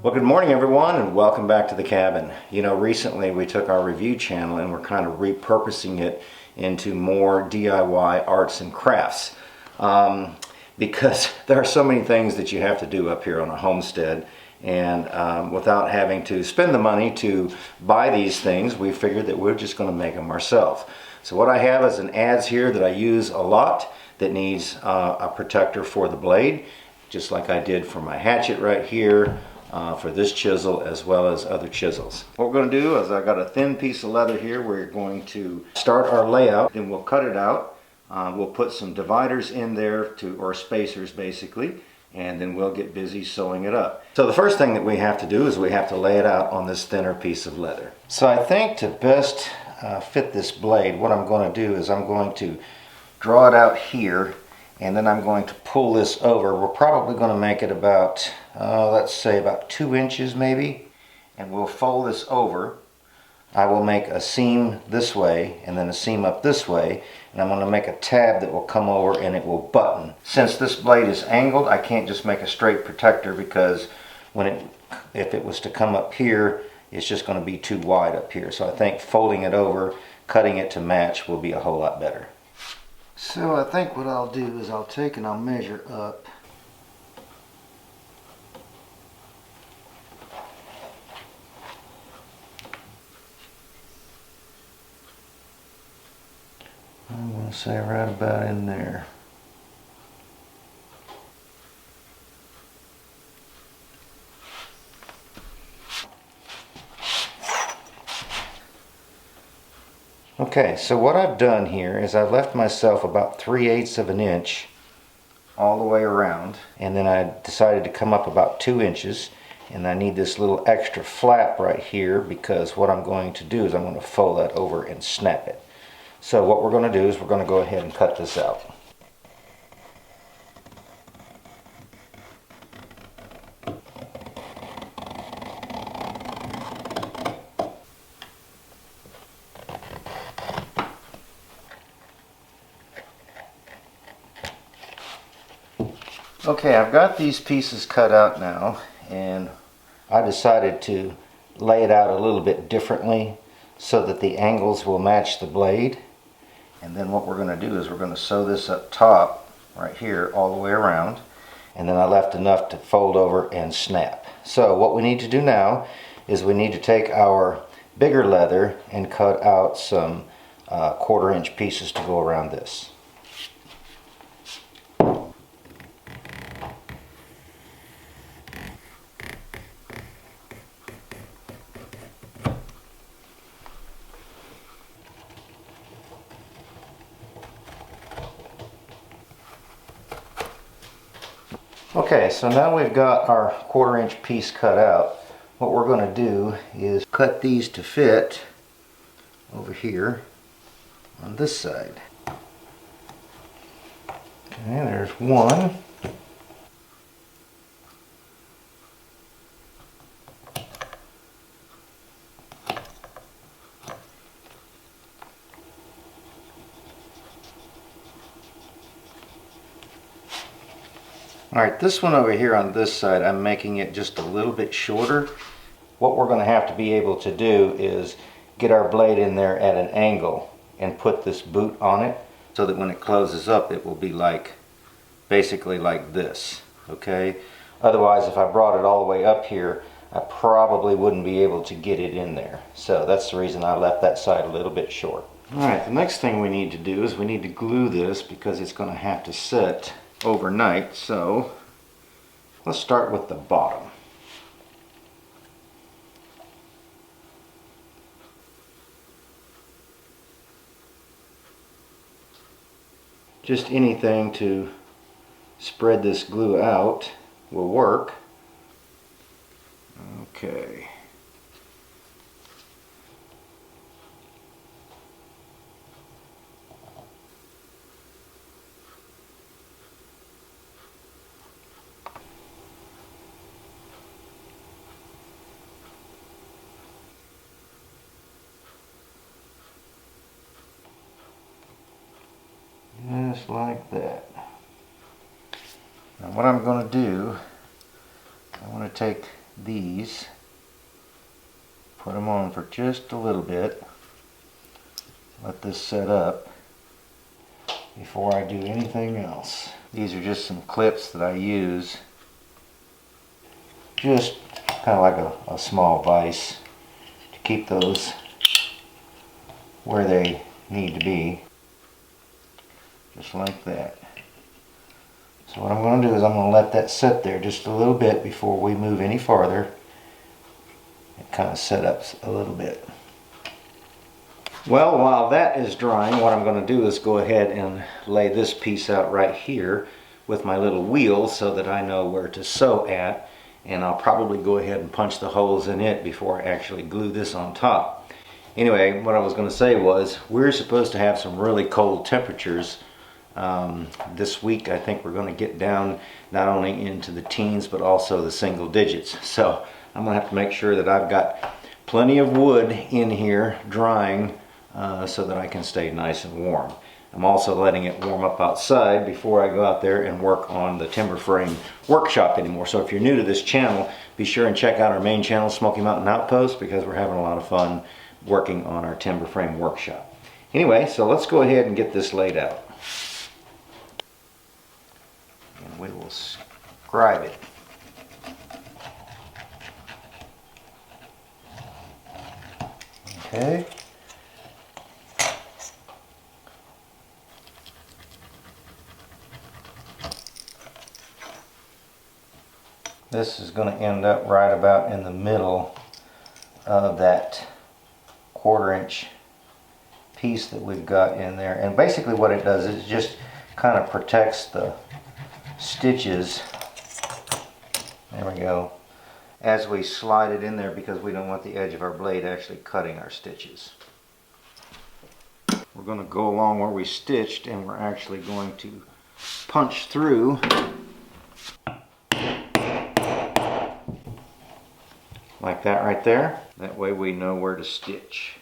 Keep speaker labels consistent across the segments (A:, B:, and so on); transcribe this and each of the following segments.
A: Well, good morning everyone and welcome back to the cabin. You know, recently we took our review channel and we're kind of repurposing it into more DIY arts and crafts because there are so many things that you have to do up here on a homestead, and without having to spend the money to buy these things, we figured that we're just going to make them ourselves. So what I have is an adze here that I use a lot that needs a protector for the blade, just like I did for my hatchet right here. For this chisel as well as other chisels. What we're going to do is I got a thin piece of leather here. We're going to start our layout, then we'll cut it out. We'll put some dividers in there, or spacers basically, and then we'll get busy sewing it up. So the first thing that we have to do is we have to lay it out on this thinner piece of leather. So I think to best fit this blade, what I'm going to do is I'm going to draw it out here, and then I'm going to pull this over. We're probably going to make it about, let's say about 2 inches maybe, and we'll fold this over. I will make a seam this way and then a seam up this way, and I'm going to make a tab that will come over and it will button. Since this blade is angled, I can't just make a straight protector because if it was to come up here, it's just going to be too wide up here. So I think folding it over, cutting it to match will be a whole lot better. So I think what I'll do is I'll take and I'll measure up. I'm going to say right about in there. Okay, so what I've done here is I've left myself about 3/8 of an inch all the way around, and then I decided to come up about 2 inches, and I need this little extra flap right here because what I'm going to do is I'm going to fold that over and snap it. So what we're going to do is we're going to go ahead and cut this out. Okay, I've got these pieces cut out now, and I decided to lay it out a little bit differently so that the angles will match the blade. And then what we're going to do is we're going to sew this up top right here all the way around, and then I left enough to fold over and snap. So what we need to do now is we need to take our bigger leather and cut out some 1/4 inch pieces to go around this. Okay, so now we've got our 1/4 inch piece cut out. What we're going to do is cut these to fit over here on this side. Okay, there's one. Alright, this one over here on this side, I'm making it just a little bit shorter. What we're going to have to be able to do is get our blade in there at an angle and put this boot on it so that when it closes up it will be like, basically like this, okay? Otherwise, if I brought it all the way up here, I probably wouldn't be able to get it in there. So that's the reason I left that side a little bit short. Alright, the next thing we need to do is we need to glue this because it's going to have to sit overnight. So let's start with the bottom. Just anything to spread this glue out will work. Okay. Just like that. Now what I'm going to do, I want to take these, put them on for just a little bit, let this set up before I do anything else. These are just some clips that I use, just kind of like a small vise to keep those where they need to be, just like that. So what I'm going to do is I'm going to let that sit there just a little bit before we move any farther. It kind of set up a little bit. Well, while that is drying, what I'm going to do is go ahead and lay this piece out right here with my little wheel so that I know where to sew at, and I'll probably go ahead and punch the holes in it before I actually glue this on top. Anyway, what I was going to say was we're supposed to have some really cold temperatures this week. I think we're going to get down not only into the teens but also the single digits. So I'm going to have to make sure that I've got plenty of wood in here drying so that I can stay nice and warm. I'm also letting it warm up outside before I go out there and work on the timber frame workshop anymore. So if you're new to this channel, be sure and check out our main channel, Smoky Mountain Outpost, because we're having a lot of fun working on our timber frame workshop. Anyway, so let's go ahead and get this laid out. And we will scribe it. Okay. This is going to end up right about in the middle of that 1/4 inch piece that we've got in there. And basically what it does is it just kind of protects the stitches. There we go. As we slide it in there, because we don't want the edge of our blade actually cutting our stitches. We're going to go along where we stitched, and we're actually going to punch through like that right there. That way we know where to stitch.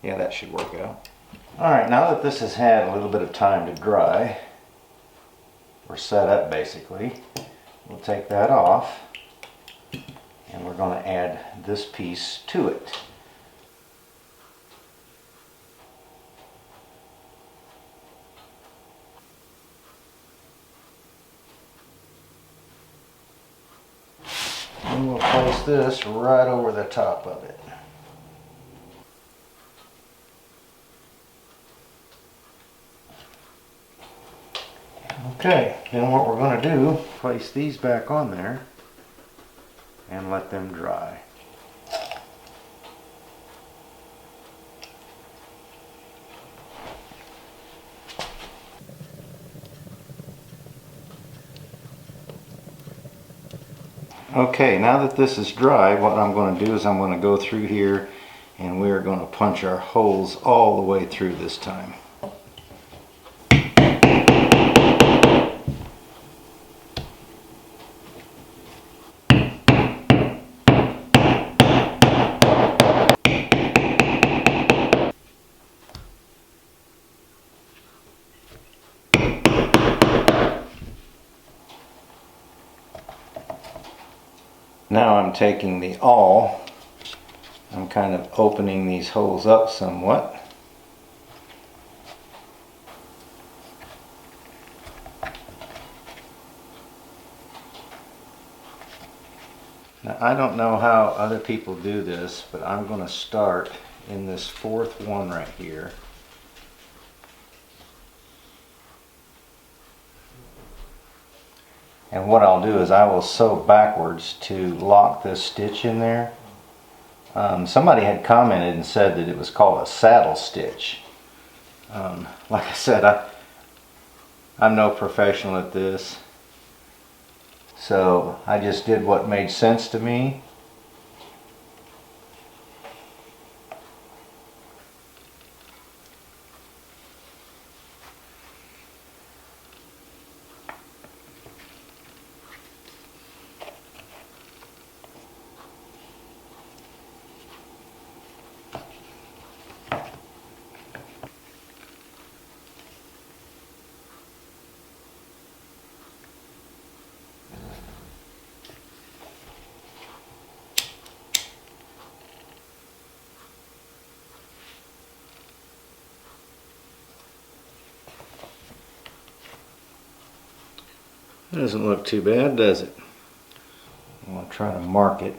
A: Yeah, that should work out. Alright, now that this has had a little bit of time to dry, or set up basically, we'll take that off and we're going to add this piece to it. And we'll place this right over the top of it. Okay, then what we're going to do, place these back on there and let them dry. Okay, now that this is dry, what I'm going to do is I'm going to go through here and we're going to punch our holes all the way through this time. Now I'm taking the awl, I'm kind of opening these holes up somewhat. Now I don't know how other people do this, but I'm going to start in this 4th one right here. And what I'll do is I will sew backwards to lock this stitch in there. Somebody had commented and said that it was called a saddle stitch. Like I said, I'm no professional at this, so I just did what made sense to me. Doesn't look too bad, does it? I'm going to try to mark it.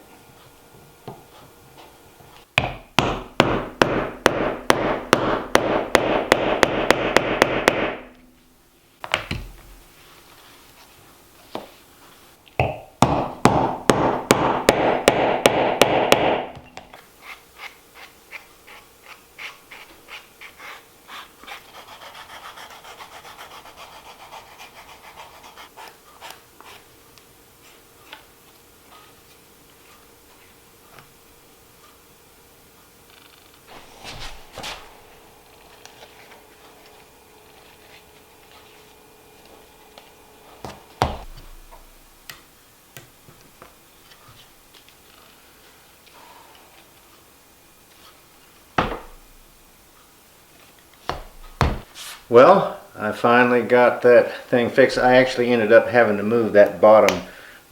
A: Well, I finally got that thing fixed. I actually ended up having to move that bottom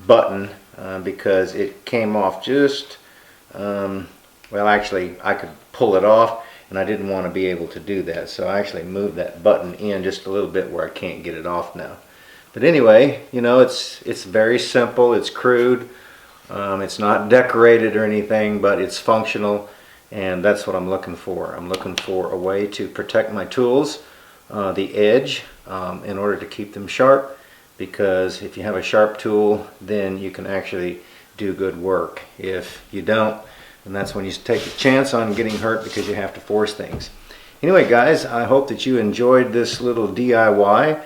A: button because it came off just, well, actually I could pull it off and I didn't want to be able to do that. So I actually moved that button in just a little bit where I can't get it off now. But anyway, you know, it's very simple, it's crude, it's not decorated or anything, but it's functional, and that's what I'm looking for. I'm looking for a way to protect my tools, the edge, in order to keep them sharp, because if you have a sharp tool, then you can actually do good work. If you don't, then that's when you take a chance on getting hurt because you have to force things. Anyway, guys, I hope that you enjoyed this little DIY.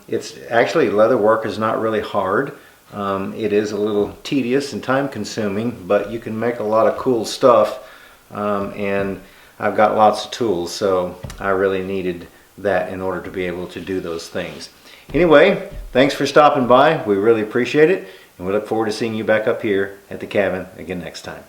A: It's actually, leather work is not really hard. It is a little tedious and time consuming, but you can make a lot of cool stuff, and I've got lots of tools, so I really needed that in order to be able to do those things. Anyway, thanks for stopping by. We really appreciate it, and we look forward to seeing you back up here at the cabin again next time.